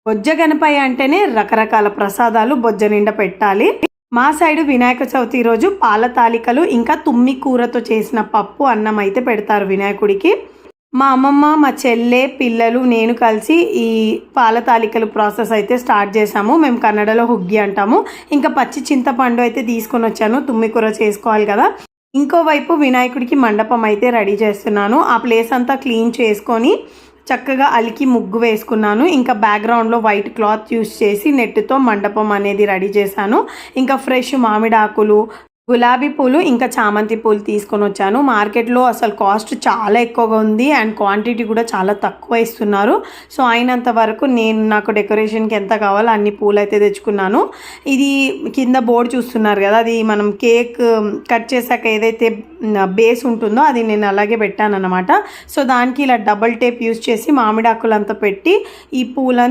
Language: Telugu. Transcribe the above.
బొజ్జ గణపయ్య అంటేనే రకరకాల ప్రసాదాలు బొజ్జ నిండా పెట్టాలి. మా సైడు వినాయక చవితి రోజు పాల తాలికలు ఇంకా తుమ్మి కూరతో చేసిన పప్పు అన్నం అయితే పెడతారు వినాయకుడికి. మా అమ్మమ్మ, మా చెల్లె, పిల్లలు, నేను కలిసి ఈ పాల తాలికలు ప్రాసెస్ అయితే స్టార్ట్ చేసాము. మేము కన్నడలో హుగ్గి అంటాము. ఇంకా పచ్చి చింతపండు అయితే తీసుకొని వచ్చాను, తుమ్మి కూర చేసుకోవాలి కదా. ఇంకోవైపు వినాయకుడికి మండపం అయితే రెడీ చేస్తున్నాను. ఆ ప్లేస్ అంతా క్లీన్ చేసుకొని చక్కగా అలికి ముగ్గు వేసుకున్నాను. ఇంకా బ్యాక్గ్రౌండ్లో వైట్ క్లాత్ యూస్ చేసి నెట్తో మండపం అనేది రెడీ చేశాను. ఇంకా ఫ్రెష్ మామిడి ఆకులు, గులాబీ పూలు, ఇంకా చామంతి పూలు తీసుకొని వచ్చాను. మార్కెట్లో అసలు కాస్ట్ చాలా ఎక్కువగా ఉంది అండ్ క్వాంటిటీ కూడా చాలా తక్కువ ఇస్తున్నారు. సో అయినంత వరకు నేను నాకు డెకరేషన్కి ఎంత కావాలో అన్ని పూలు అయితే తెచ్చుకున్నాను. ఇది కింద బోర్డు చూస్తున్నారు కదా, అది మనం కేక్ కట్ చేసాక ఏదైతే బేస్ ఉంటుందో అది నేను అలాగే పెట్టాను అనమాట. సో దానికి ఇలా డబల్ టేప్ యూస్ చేసి మామిడాకులంతా పెట్టి ఈ పూలని